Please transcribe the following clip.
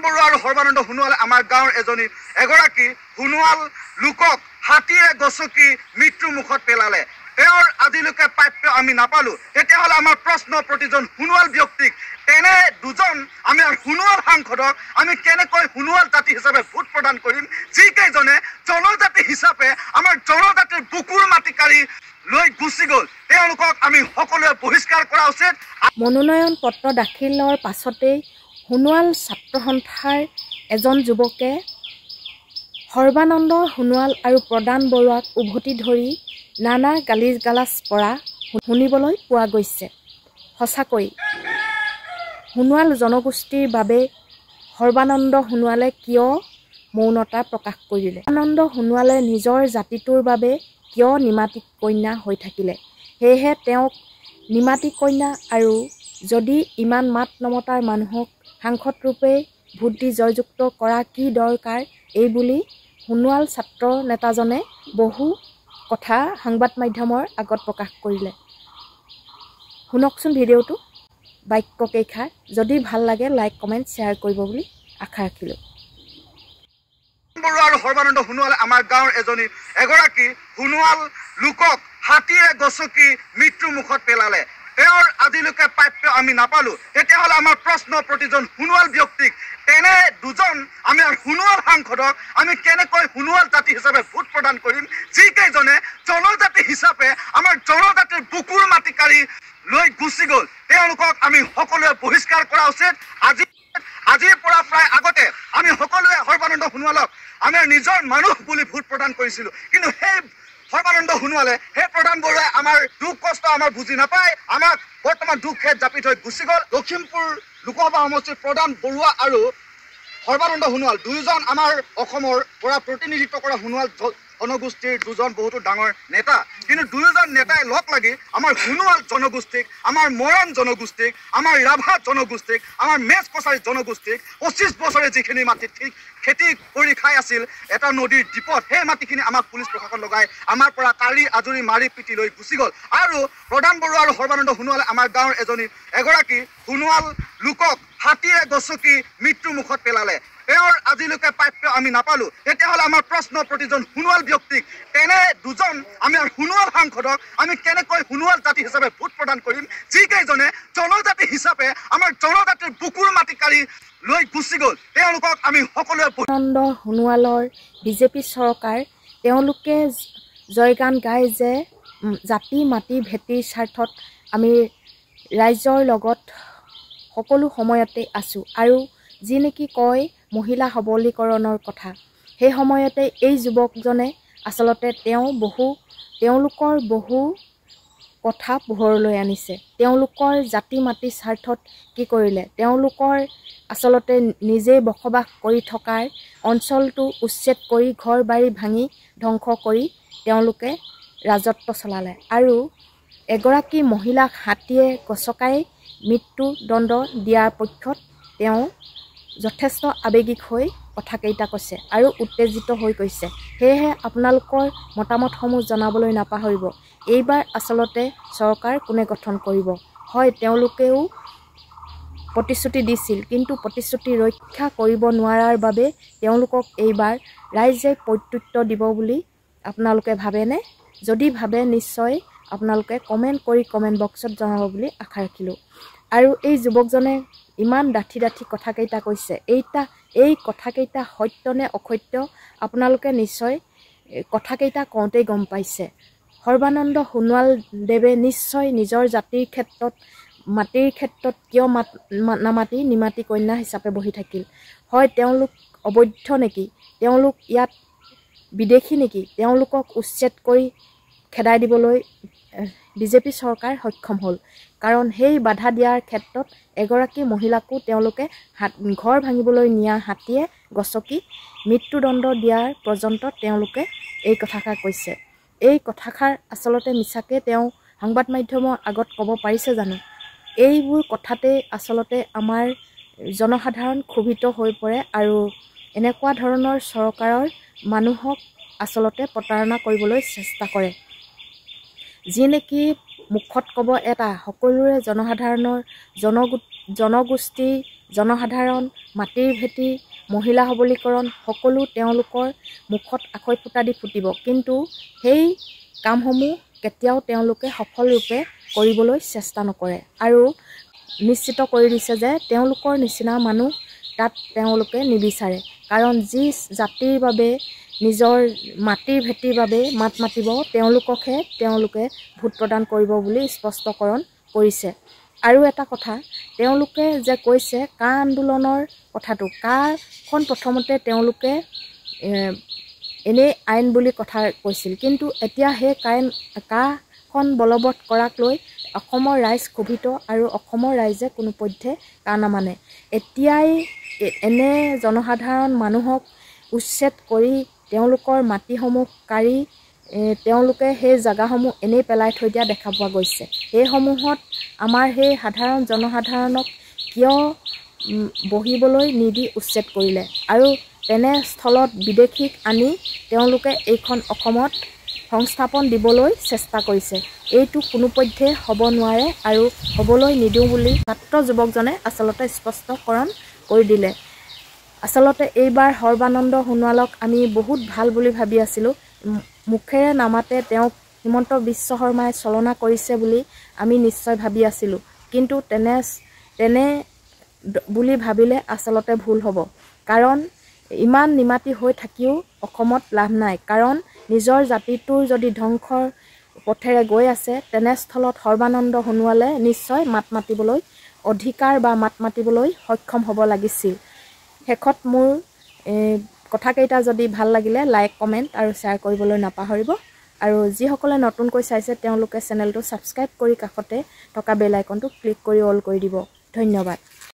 বৰুৱা আৰু সৰ্বানন্দ সোণোৱালে আমাৰ গাঁৱৰ এগৰাকী সোণোৱাল লোকক হাতীয়ে গছকি মৃত্যুৰ মুখত পেলালে। তেওঁৰ আজিলৈকে প্ৰাপ্য আমি নাপালো। তেতিয়াহ'লে আমাৰ প্ৰশ্ন প্ৰতিজন সোণোৱাল ব্যক্তিক তেনে দুজন আমি সোণোৱাল সাংসদক আমি কেনেকৈ সোণোৱাল জাতি হিচাপে ভোট প্ৰদান কৰিম, যিকেইজনে জনজাতি হিচাপে আমাৰ জনজাতিৰ বুকুৰ মাটি কাঢ়ি লৈ গুচি গ'ল। তেওঁলোকক আমি সকলোৱে বহিষ্কাৰ কৰা উচিত। মনোনয়ন পত্ৰ দাখিলৰ পাছতেই সোণোৱাল ছাত্ৰ সন্থাৰ এজন যুৱকে সৰ্বানন্দ সোণোৱাল আৰু প্ৰদান বৰুৱাক উভতি ধৰি নানা গালিজ গালাজ পৰা শুনিবলৈ পোৱা গৈছে। সঁচাকৈ সোণোৱাল জনগোষ্ঠীৰ বাবে সৰ্বানন্দ সোণোৱালে কিয় মৌনতা প্ৰকাশ কৰিলে? সৰ্বানন্দ সোণোৱালে নিজৰ জাতিটোৰ বাবে কিয় নিমাতী কন্যা হৈ থাকিলে? সেয়েহে তেওঁক নিমাতী কন্যা আৰু যদি ইমান মাত নমতাৰ মানুহক সাংসদ ৰূপে ভোট দি জয়যুক্ত কৰা কি দৰকাৰ, এই বুলি সোণোৱাল ছাত্ৰ নেতাজনে বহু কথা সংবাদ মাধ্যমৰ আগত প্ৰকাশ কৰিলে। শুনকচোন ভিডিঅ'টো বাক্যকেইষাৰ। যদি ভাল লাগে লাইক কমেণ্ট শ্বেয়াৰ কৰিব বুলি আশা ৰাখিলোঁ। বৰুৱা আৰু সৰ্বানন্দ সোণোৱালে আমাৰ গাঁৱৰ এগৰাকী সোণোৱাল লোকক হাতীয়ে গছকি মৃত্যুৰ মুখত পেলালে। তেওঁৰ আজিলৈকে প্ৰাপ্য আমি নাপালো। তেতিয়াহ'লে আমাৰ প্ৰশ্ন প্ৰতিজন সোণোৱাল ব্যক্তিক তেনে দুজন আমি সোণোৱাল সাংসদক আমি কেনেকৈ সোণোৱাল জাতি হিচাপে ভোট প্ৰদান কৰিম, যিকেইজনে জনজাতি হিচাপে আমাৰ জনজাতিৰ বুকুৰ মাটি কাঢ়ি লৈ গুচি গ'ল। তেওঁলোকক আমি সকলোৱে বহিষ্কাৰ কৰা উচিত। আজিৰ পৰা প্ৰায় আগতে আমি সকলোৱে সৰ্বানন্দ সোণোৱালক আমি নিজৰ মানুহ বুলি ভোট প্ৰদান কৰিছিলোঁ, কিন্তু সেই সৰ্বানন্দ সোণোৱালে সেই প্ৰধান বৰুৱাই আমাৰ দুখ কষ্ট আমাৰ বুজি নাপায়, আমাক বৰ্তমান দুখ খেদ জাপি থৈ গুচি গ'ল। লখিমপুৰ লোকসভা সমষ্টিৰ প্ৰধান বৰুৱা আৰু সৰ্বানন্দ সোণোৱাল দুয়োজন আমাৰ অসমৰ পৰা প্ৰতিনিধিত্ব কৰা সোণোৱাল জনগোষ্ঠীৰ দুজন বহুতো ডাঙৰ নেতা, কিন্তু দুয়োজন নেতাই লগ লাগি আমাৰ সোণোৱাল জনগোষ্ঠীক, আমাৰ মৰাণ জনগোষ্ঠীক, আমাৰ ৰাভা জনগোষ্ঠীক, আমাৰ মেচ কছাৰী জনগোষ্ঠীক 25 বছৰে যিখিনি মাটি খেতি কৰি খাই আছিল এটা নদীৰ দ্বীপত, সেই মাটিখিনি আমাক পুলিচ প্ৰশাসন লগাই আমাৰ পৰা কাঢ়ি আজৰি মাৰি পিটি লৈ গুচি গ'ল। আৰু প্ৰধান বৰুৱা আৰু সৰ্বানন্দ সোণোৱালে আমাৰ গাঁৱৰ এগৰাকী সোণোৱাল লোকক হাতীয়ে গছকি মৃত্যুৰ মুখত পেলালে। তেওঁৰ আজিলৈকে প্ৰাপ্য আমি নাপালো। তেতিয়াহ'লে আমাৰ প্ৰশ্ন প্ৰতিজন সোণোৱাল ব্যক্তিক তেনে দুজন আমি সোণোৱাল সাংসদক আমি কেনেকৈ সোণোৱাল জাতি হিচাপে ভোট প্ৰদান কৰিম, যিকেইজনে জনজাতি হিচাপে আমাৰ জনজাতিৰ বুকুৰ মাটি কাঢ়ি লৈ গুচি গ'ল। তেওঁলোকক আমি সকলোৱে সৰ্বানন্দ সোণোৱালৰ বিজেপি চৰকাৰ তেওঁলোকে জয়গান গায় যে জাতি মাটি ভেটিৰ স্বাৰ্থত আমি ৰাইজৰ লগত সকলো সময়তে আছোঁ, আৰু যি নেকি কয় মহিলা সবলীকৰণৰ কথা, সেই সময়তে এই যুৱকজনে আচলতে তেওঁলোকৰ বহু কথা পোহৰলৈ আনিছে। তেওঁলোকৰ জাতি মাটি স্বাৰ্থত কি কৰিলে? তেওঁলোকৰ আচলতে নিজেই বসবাস কৰি থকাৰ অঞ্চলটো উচ্ছেদ কৰি ঘৰ বাৰী ভাঙি ধ্বংস কৰি তেওঁলোকে ৰাজত্ব চলালে, আৰু এগৰাকী মহিলাক হাতীয়ে গছকাই মৃত্যুদণ্ড দিয়াৰ পক্ষত তেওঁ যথেষ্ট আৱেগিক হৈ কথাকেইটা কৈছে আৰু উত্তেজিত হৈ কৈছে। সেয়েহে আপোনালোকৰ মতামতসমূহ জনাবলৈ নাপাহৰিব। এইবাৰ আচলতে চৰকাৰ কোনে গঠন কৰিব? হয়, তেওঁলোকেও প্ৰতিশ্ৰুতি দিছিল, কিন্তু প্ৰতিশ্ৰুতি ৰক্ষা কৰিব নোৱাৰাৰ বাবে তেওঁলোকক এইবাৰ ৰাইজে প্ৰত্যুত্তৰ দিব বুলি আপোনালোকে ভাবেনে? যদি ভাবে নিশ্চয় আপোনালোকে কমেণ্ট কৰি কমেণ্ট বক্সত জনাব বুলি আশা ৰাখিলোঁ। আৰু এই যুৱকজনে ইমান ডাঠি কথাকেইটা কৈছে, এই কথাকেইটা সত্য নে অসত্য আপোনালোকে নিশ্চয় কথাকেইটা কওঁতেই গম পাইছে। সৰ্বানন্দ সোণোৱাল দেৱে নিশ্চয় নিজৰ জাতিৰ ক্ষেত্ৰত মাটিৰ ক্ষেত্ৰত কিয় নামাতি নিমাতী কন্যা হিচাপে বহি থাকিল? হয়, তেওঁলোক অবৈধ নেকি? তেওঁলোক ইয়াত বিদেশী নেকি? তেওঁলোকক উচ্ছেদ কৰি খেদাই দিবলৈ বিজেপি চৰকাৰ সক্ষম হ'ল, কাৰণ সেই বাধা দিয়াৰ ক্ষেত্ৰত এগৰাকী মহিলাকো তেওঁলোকে ঘৰ ভাঙিবলৈ নিয়া হাতীয়ে গছকি মৃত্যুদণ্ড দিয়াৰ পৰ্যন্ত তেওঁলোকে এই কথাষাৰ কৈছে। এই কথাষাৰ আচলতে মিছাকৈ তেওঁ সংবাদ মাধ্যমৰ আগত ক'ব পাৰিছে জানো? এইবোৰ কথাতে আচলতে আমাৰ জনসাধাৰণ ক্ষোভিত হৈ পৰে, আৰু এনেকুৱা ধৰণৰ চৰকাৰৰ মানুহক আচলতে প্ৰতাৰণা কৰিবলৈ চেষ্টা কৰে। যি নেকি মুখত ক'ব এটা, সকলোৰে জনসাধাৰণৰ জনগোষ্ঠী জনসাধাৰণ মাটিৰ ভেটি মহিলা সবলীকৰণ সকলো তেওঁলোকৰ মুখত আখৈ ফুটা দি ফুটিব, কিন্তু সেই কামসমূহ কেতিয়াও তেওঁলোকে সফলৰূপে কৰিবলৈ চেষ্টা নকৰে আৰু নিশ্চিত কৰি দিছে যে তেওঁলোকৰ নিচিনা মানুহ তাত তেওঁলোকে নিবিচাৰে। কাৰণ যি জাতিৰ বাবে নিজৰ মাটিৰ ভেটিৰ বাবে মাত মাতিব তেওঁলোককহে তেওঁলোকে ভোট প্ৰদান কৰিব বুলি স্পষ্টকৰণ কৰিছে। আৰু এটা কথা তেওঁলোকে যে কৈছে কা আন্দোলনৰ কথাটো, কাখন প্ৰথমতে তেওঁলোকে এনেই আইন বুলি কথা কৈছিল, কিন্তু এতিয়া সেই কাখন বলবৎ কৰাক লৈ অসমৰ ৰাইজ ক্ষোভিত আৰু অসমৰ ৰাইজে কোনো পধ্যে কা নামানে। এতিয়াই এনে জনসাধাৰণ মানুহক উচ্ছেদ কৰি তেওঁলোকৰ মাটিসমূহ কাঢ়ি তেওঁলোকে সেই জেগাসমূহ এনেই পেলাই থৈ দিয়া দেখা পোৱা গৈছে। সেইসমূহত আমাৰ সেই সাধাৰণ জনসাধাৰণক কিয় বহিবলৈ নিদি উচ্ছেদ কৰিলে আৰু তেনেস্থলত বিদেশীক আনি তেওঁলোকে এইখন অসমত সংস্থাপন দিবলৈ চেষ্টা কৰিছে। এইটো কোনোপধ্যে হ'ব নোৱাৰে আৰু হ'বলৈ নিদিওঁ বুলি ছাত্ৰ যুৱকজনে আচলতে স্পষ্টকৰণ কৰি দিলে। আচলতে এইবাৰ সৰ্বানন্দ সোণোৱালক আমি বহুত ভাল বুলি ভাবি আছিলোঁ। মুখেৰে নামাতে তেওঁক হিমন্ত বিশ্ব শৰ্মাই চলনা কৰিছে বুলি আমি নিশ্চয় ভাবি আছিলোঁ, কিন্তু তেনে বুলি ভাবিলে আচলতে ভুল হ'ব। কাৰণ ইমান নিমাতি হৈ থাকিও অসমত লাভ নাই, কাৰণ নিজৰ জাতিটোৰ যদি ধ্বংসৰ পথেৰে গৈ আছে তেনেস্থলত সৰ্বানন্দ সোণোৱালে নিশ্চয় মাত মাতিবলৈ অধিকাৰ বা মাত মাতিবলৈ সক্ষম হ'ব লাগিছিল। শেষত মোৰ কথাকেইটা যদি ভাল লাগিলে লাইক কমেণ্ট আৰু শ্বেয়াৰ কৰিবলৈ নাপাহৰিব আৰু যিসকলে নতুনকৈ চাইছে তেওঁলোকে চেনেলটো ছাবস্ক্ৰাইব কৰি কাষতে থকা বেল আইকনটো ক্লিক কৰি অল কৰি দিব। ধন্যবাদ।